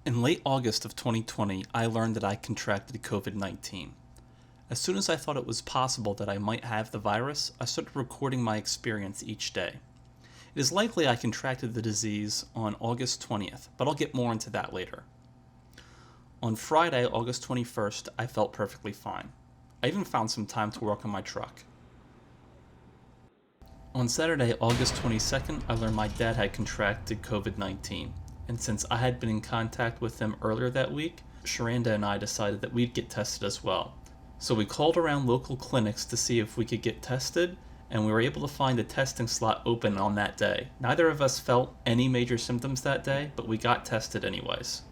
In late August of 2020, I learned that I contracted COVID-19. As soon as I thought it was possible that I might have the virus, I started recording my experience each day. It is likely I contracted the disease on August 20th, but I'll get more into that later. On Friday, August 21st, I felt perfectly fine. I even found some time to work on my truck. On Saturday, August 22nd, I learned my dad had contracted COVID-19, and since I had been in contact with him earlier that week, Sharanda and I decided that we'd get tested as well. So we called around local clinics to see if we could get tested, and we were able to find a testing slot open on that day. Neither of us felt any major symptoms that day, but we got tested anyways.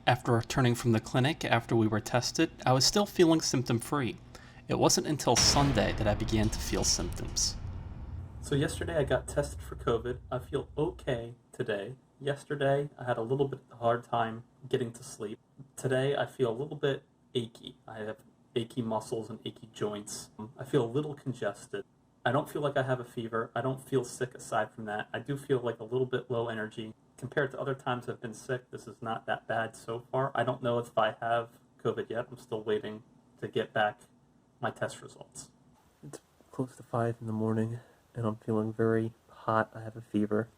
After returning from the clinic after we were tested, I was still feeling symptom-free. It wasn't until Sunday that I began to feel symptoms. So yesterday I got tested for COVID. I feel okay today. Yesterday I had a little bit of a hard time getting to sleep. Today I feel a little bit achy. I have achy muscles and achy joints. I feel a little congested. I don't feel like I have a fever. I don't feel sick aside from that. I do feel like a little bit low energy. Compared to other times I've been sick, this is not that bad so far. I don't know if I have COVID yet. I'm still waiting to get back my test results. It's close to 5 in the morning and I'm feeling very hot. I have a fever.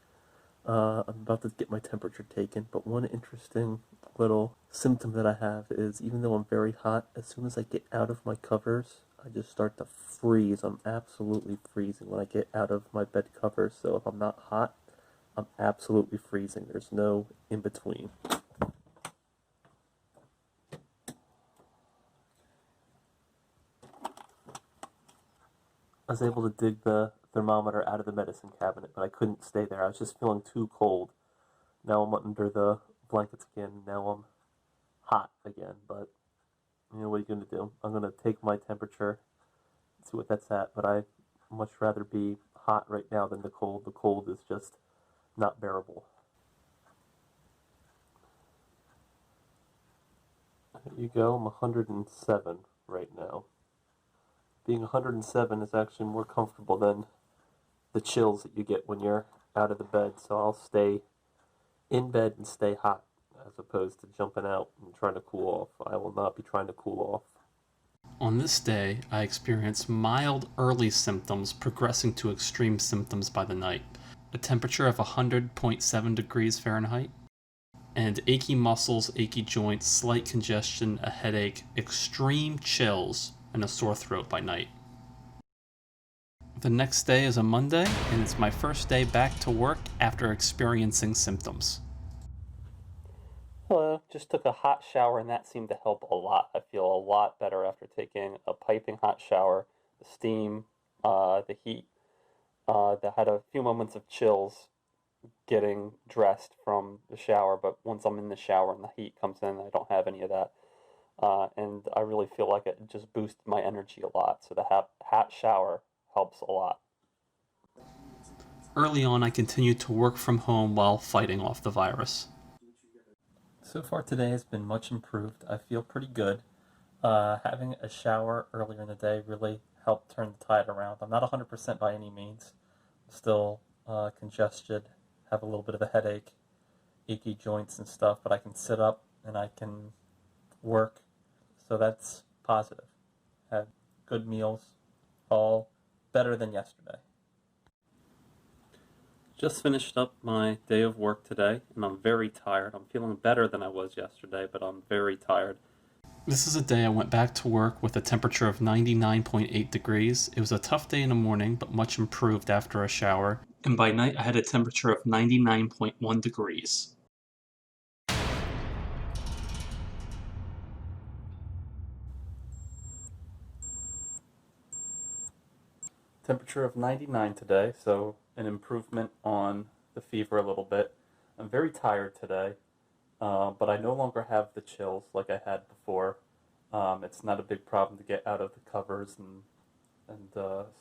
I'm about to get my temperature taken, but one interesting little symptom that I have is even though I'm very hot, as soon as I get out of my covers, I just start to freeze. I'm absolutely freezing when I get out of my bed covers, so if I'm not hot, I'm absolutely freezing. There's no in between. I was able to dig the thermometer out of the medicine cabinet, but I couldn't stay there. I was just feeling too cold. Now I'm under the blankets again. Now I'm hot again, but you know what are you going to do? I'm going to take my temperature, see what that's at, but I'd much rather be hot right now than the cold. The cold is just not bearable. There you go. I'm 107 right now. Being 107 is actually more comfortable than the chills that you get when you're out of the bed, so I'll stay in bed and stay hot as opposed to jumping out and trying to cool off. I will not be trying to cool off. On this day, I experienced mild early symptoms progressing to extreme symptoms by the night. A temperature of 100.7 degrees Fahrenheit, and achy muscles, achy joints, slight congestion, a headache, extreme chills, and a sore throat by night. The next day is a Monday, and it's my first day back to work after experiencing symptoms. Hello, just took a hot shower and that seemed to help a lot. I feel a lot better after taking a piping hot shower. The steam, the heat, that had a few moments of chills getting dressed from the shower, but once I'm in the shower and the heat comes in, I don't have any of that. And I really feel like it just boosted my energy a lot. So the hot shower helps a lot. Early on, I continued to work from home while fighting off the virus. So far today has been much improved. I feel pretty good. Having a shower earlier in the day really helped turn the tide around. I'm not 100% by any means. I'm still congested, have a little bit of a headache, achy joints and stuff, but I can sit up and I can work. So that's positive. Had good meals, all better than yesterday. Just finished up my day of work today, and I'm very tired. I'm feeling better than I was yesterday, but I'm very tired. This is a day I went back to work with a temperature of 99.8 degrees. It was a tough day in the morning, but much improved after a shower. And by night, I had a temperature of 99.1 degrees. Temperature of 99 today, so an improvement on the fever a little bit. I'm very tired today, but I no longer have the chills like I had before. It's not a big problem to get out of the covers and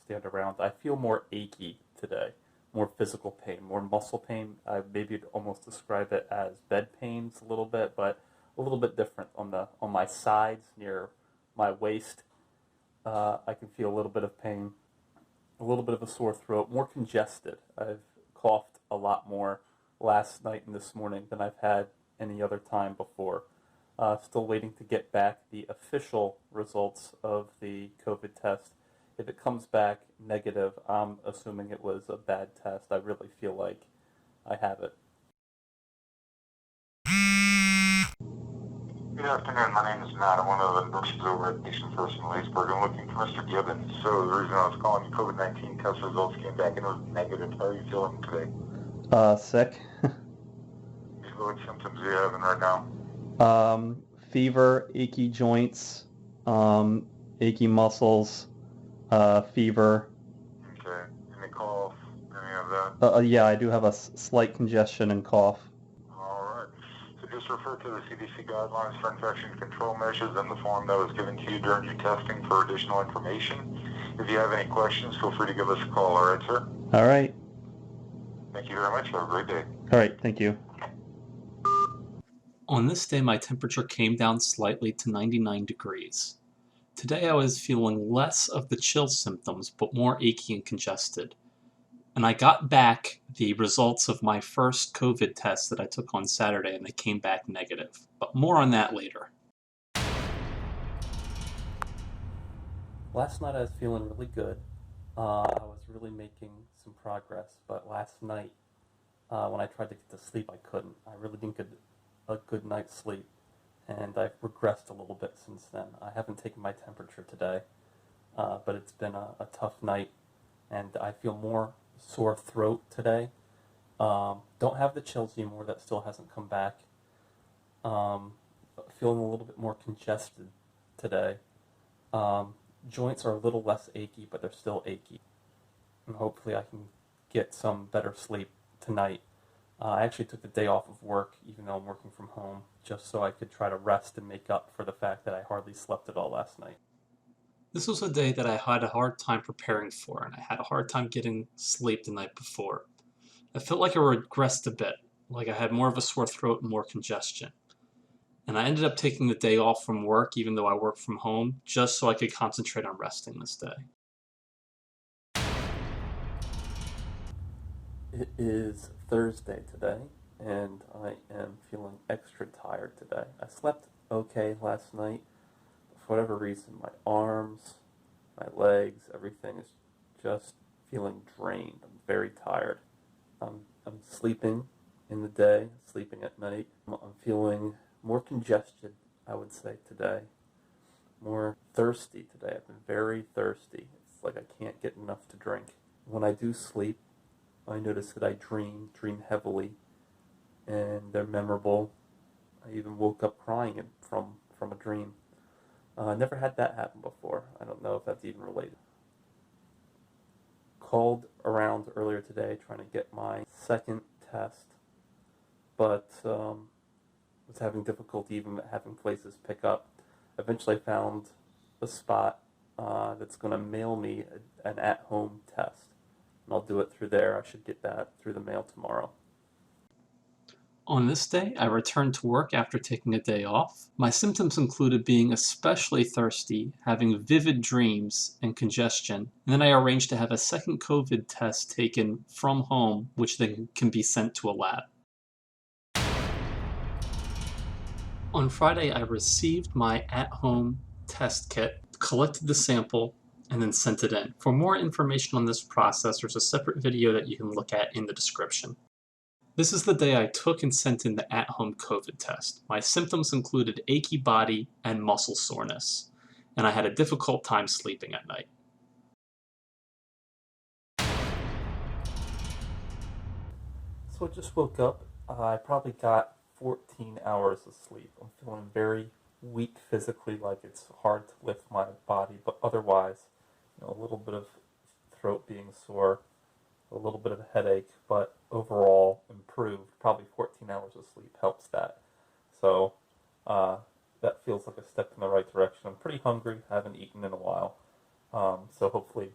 stand around. I feel more achy today, more physical pain, more muscle pain. I maybe almost describe it as bed pains a little bit, but a little bit different on my sides near my waist. I can feel a little bit of pain. A little bit of a sore throat, more congested. I've coughed a lot more last night and this morning than I've had any other time before. Still waiting to get back the official results of the COVID test. If it comes back negative, I'm assuming it was a bad test. I really feel like I have it. Good afternoon. My name is Matt. I'm one of the nurses over at Nation First in Leesburg. I'm looking for Mr. Gibbons. So the reason I was calling, COVID-19 test results came back and it was negative. How are you feeling today? Sick. What symptoms are you having right now? Fever, achy joints, achy muscles, fever. Okay. Any cough? Any of that? Yeah, I do have a slight congestion and cough. All right. So just refer to the CDC guidelines for infection control measures and the form that was given to you during your testing for additional information. If you have any questions, feel free to give us a call. All right, sir? All right. Thank you very much. Have a great day. All right, thank you. On this day, my temperature came down slightly to 99 degrees. Today, I was feeling less of the chill symptoms, but more achy and congested. And I got back the results of my first COVID test that I took on Saturday, and they came back negative. But more on that later. Last night I was feeling really good. I was really making some progress, but last night when I tried to get to sleep, I couldn't. I really didn't get a good night's sleep, and I've regressed a little bit since then. I haven't taken my temperature today, but it's been a tough night, and I feel more sore throat today. Don't have the chills anymore. That still hasn't come back. Feeling a little bit more congested today. Joints are a little less achy, but they're still achy. And hopefully I can get some better sleep tonight. I actually took the day off of work, even though I'm working from home, just so I could try to rest and make up for the fact that I hardly slept at all last night. This was a day that I had a hard time preparing for, and I had a hard time getting sleep the night before. I felt like I regressed a bit, like I had more of a sore throat and more congestion. And I ended up taking the day off from work, even though I work from home, just so I could concentrate on resting this day. It is Thursday today, and I am feeling extra tired today. I slept okay last night. For whatever reason, my arms, my legs, everything is just feeling drained. I'm very tired. I'm sleeping in the day, sleeping at night. I'm feeling more congested, I would say, today. More thirsty today. I've been very thirsty. It's like I can't get enough to drink. When I do sleep, I notice that I dream heavily, and they're memorable. I even woke up crying from a dream. I never had that happen before. I don't know if that's even related. Called around earlier today trying to get my second test, but was having difficulty even having places pick up. Eventually I found a spot that's going to mail me an at-home test, and I'll do it through there. I should get that through the mail tomorrow. On this day, I returned to work after taking a day off. My symptoms included being especially thirsty, having vivid dreams, and congestion. And then I arranged to have a second COVID test taken from home, which then can be sent to a lab. On Friday, I received my at-home test kit, collected the sample, and then sent it in. For more information on this process, there's a separate video that you can look at in the description. This is the day I took and sent in the at-home COVID test. My symptoms included achy body and muscle soreness, and I had a difficult time sleeping at night. So I just woke up. I probably got 14 hours of sleep. I'm feeling very weak physically, like it's hard to lift my body, but otherwise, a little bit of throat being sore, a little bit of a headache, but overall improved. Probably 14 hours of sleep helps that. So that feels like a step in the right direction. I'm pretty hungry. I haven't eaten in a while. So hopefully,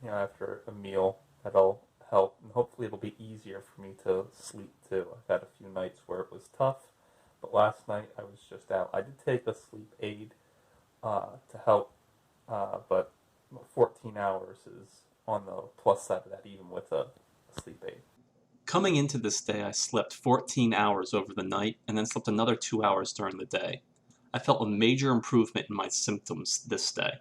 after a meal, that'll help. And hopefully it'll be easier for me to sleep too. I've had a few nights where it was tough, but last night I was just out. I did take a sleep aid to help, but 14 hours is on the plus side of that, even with a sleep aid. Coming into this day, I slept 14 hours over the night and then slept another 2 hours during the day. I felt a major improvement in my symptoms this day.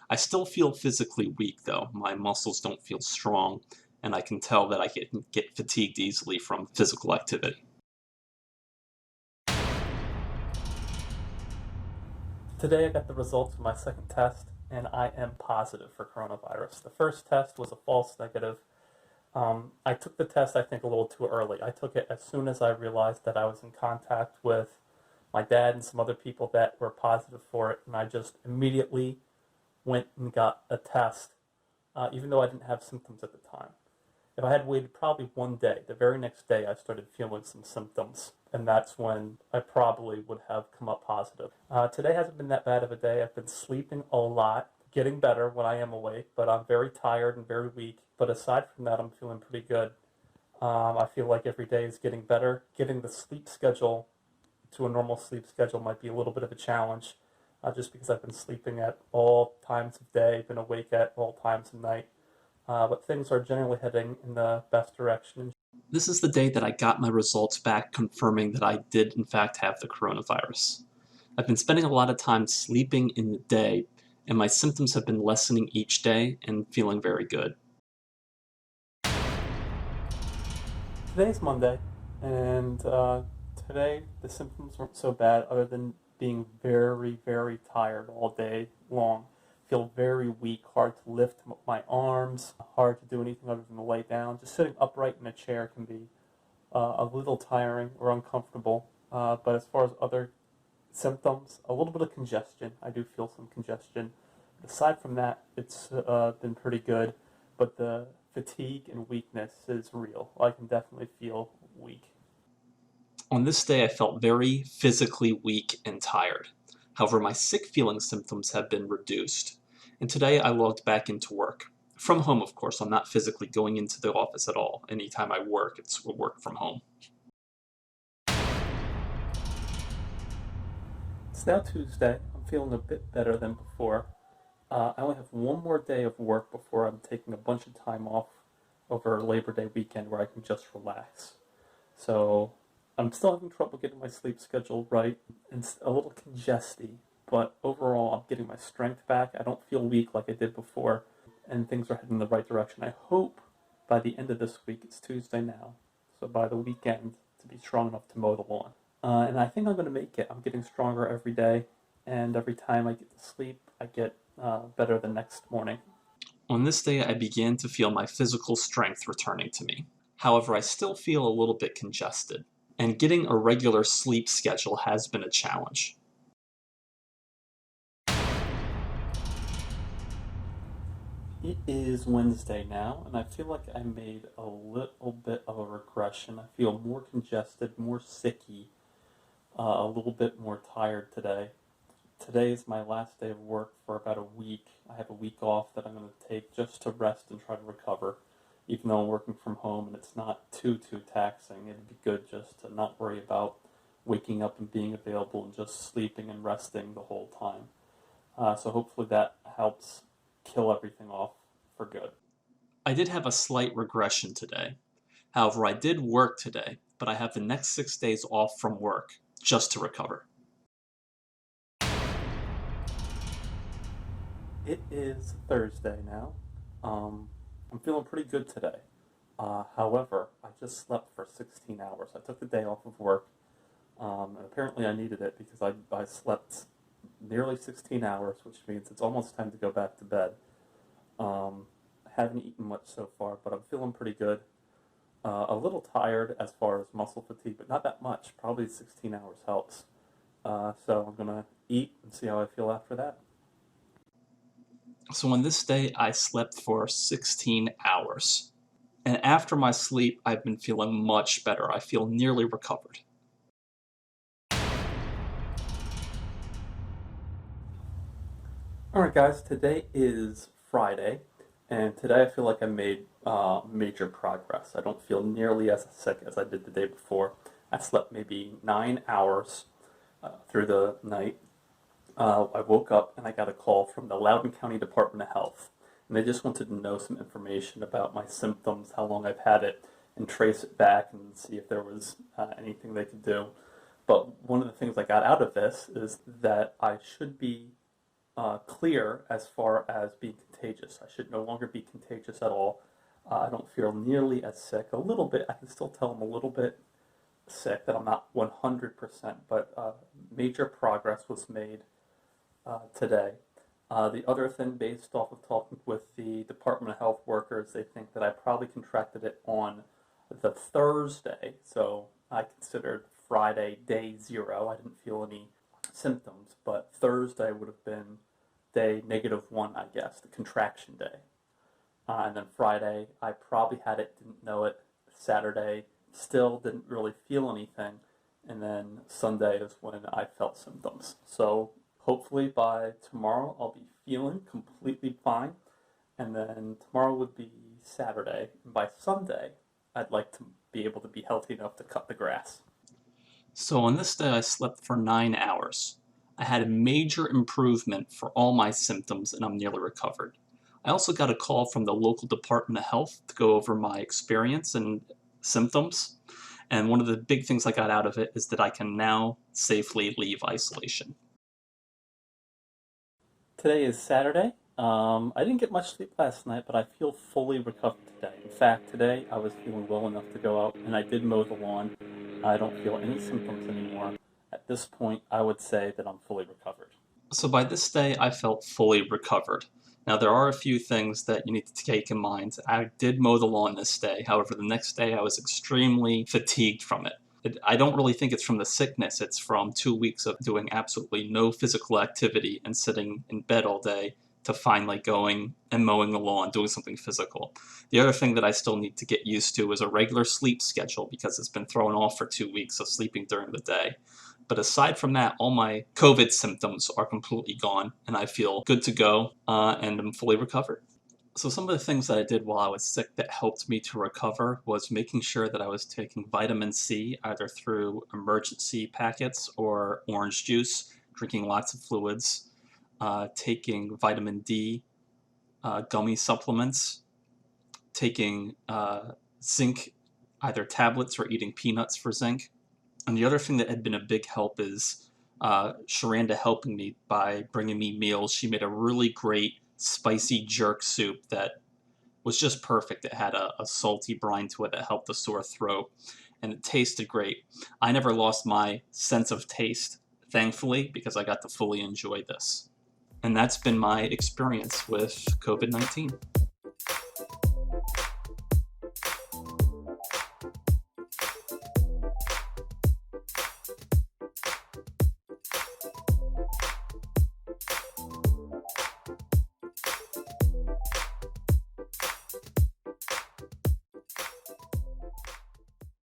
I still feel physically weak though. My muscles don't feel strong, and I can tell that I can get fatigued easily from physical activity. Today I got the results of my second test, and I am positive for coronavirus. The first test was a false negative. I took the test, I think, a little too early. I took it as soon as I realized that I was in contact with my dad and some other people that were positive for it, and I just immediately went and got a test, even though I didn't have symptoms at the time. If I had waited probably one day, the very next day I started feeling some symptoms, and that's when I probably would have come up positive. Today hasn't been that bad of a day. I've been sleeping a lot, getting better when I am awake, but I'm very tired and very weak. But aside from that, I'm feeling pretty good. I feel like every day is getting better. Getting the sleep schedule to a normal sleep schedule might be a little bit of a challenge, just because I've been sleeping at all times of day, been awake at all times of night. But things are generally heading in the best direction. This is the day that I got my results back confirming that I did in fact have the coronavirus. I've been spending a lot of time sleeping in the day, and my symptoms have been lessening each day and feeling very good. Today's Monday, and today the symptoms weren't so bad other than being very, very tired all day long. Feel very weak, hard to lift my arms, hard to do anything other than lay down. Just sitting upright in a chair can be a little tiring or uncomfortable. But as far as other symptoms, a little bit of congestion. I do feel some congestion. Aside from that, it's been pretty good, but the fatigue and weakness is real. I can definitely feel weak. On this day, I felt very physically weak and tired. However, my sick feeling symptoms have been reduced, and today I logged back into work. From home, of course. I'm not physically going into the office at all. Anytime I work, it's work from home. It's now Tuesday. I'm feeling a bit better than before. I only have one more day of work before I'm taking a bunch of time off over Labor Day weekend where I can just relax. So I'm still having trouble getting my sleep schedule right. It's a little congesty, but overall I'm getting my strength back. I don't feel weak like I did before, and things are heading in the right direction. I hope by the end of this week, it's Tuesday now, so by the weekend, to be strong enough to mow the lawn. And I think I'm going to make it. I'm getting stronger every day, and every time I get to sleep, I get better the next morning. On this day, I began to feel my physical strength returning to me. However, I still feel a little bit congested, and getting a regular sleep schedule has been a challenge. It is Wednesday now, and I feel like I made a little bit of a regression. I feel more congested, more sicky, a little bit more tired today. Today is my last day of work for about a week. I have a week off that I'm going to take just to rest and try to recover, even though I'm working from home and it's not too taxing. It'd be good just to not worry about waking up and being available and just sleeping and resting the whole time. So hopefully that helps kill everything off for good. I did have a slight regression today. However, I did work today, but I have the next 6 days off from work just to recover. It is Thursday now. I'm feeling pretty good today. However, I just slept for 16 hours. I took the day off of work, and apparently I needed it because I slept nearly 16 hours, which means it's almost time to go back to bed. I haven't eaten much so far, but I'm feeling pretty good. A little tired as far as muscle fatigue, but not that much. Probably 16 hours helps. So I'm going to eat and see how I feel after that. So on this day, I slept for 16 hours. And after my sleep, I've been feeling much better. I feel nearly recovered. Alright, guys, today is Friday, and today I feel like I made major progress. I don't feel nearly as sick as I did the day before. I slept maybe 9 hours through the night. I woke up and I got a call from the Loudoun County Department of Health, and they just wanted to know some information about my symptoms, how long I've had it, and trace it back and see if there was anything they could do. But one of the things I got out of this is that I should be clear as far as being contagious. I should no longer be contagious at all. I don't feel nearly as sick. A little bit, I can still tell I'm a little bit sick, that I'm not 100%, but major progress was made today. The other thing, based off of talking with the Department of Health workers, they think that I probably contracted it on the Thursday. So I considered Friday day 0. I didn't feel any symptoms, but Thursday would have been day -1, I guess, the contraction day. And then Friday, I probably had it, didn't know it. Saturday, still didn't really feel anything. And then Sunday is when I felt symptoms. So hopefully by tomorrow, I'll be feeling completely fine. And then tomorrow would be Saturday. And by Sunday, I'd like to be able to be healthy enough to cut the grass. So on this day, I slept for 9 hours. I had a major improvement for all my symptoms, and I'm nearly recovered. I also got a call from the local Department of Health to go over my experience and symptoms. And one of the big things I got out of it is that I can now safely leave isolation. Today is Saturday. I didn't get much sleep last night, but I feel fully recovered today. In fact, today I was feeling well enough to go out, and I did mow the lawn. I don't feel any symptoms anymore. At this point, I would say that I'm fully recovered. So by this day, I felt fully recovered. Now, there are a few things that you need to take in mind. I did mow the lawn this day. However, the next day I was extremely fatigued from it. I don't really think it's from the sickness. It's from 2 weeks of doing absolutely no physical activity and sitting in bed all day to finally going and mowing the lawn, doing something physical. The other thing that I still need to get used to is a regular sleep schedule because it's been thrown off for 2 weeks of sleeping during the day. But aside from that, all my COVID symptoms are completely gone, and I feel good to go, and I'm fully recovered. So some of the things that I did while I was sick that helped me to recover was making sure that I was taking vitamin C, either through emergency packets or orange juice, drinking lots of fluids, taking vitamin D, gummy supplements, taking zinc, either tablets or eating peanuts for zinc. And the other thing that had been a big help is Sharanda helping me by bringing me meals. She made a really great spicy jerk soup that was just perfect. It had a salty brine to it that helped the sore throat, and it tasted great. I never lost my sense of taste, thankfully, because I got to fully enjoy this. And that's been my experience with COVID-19.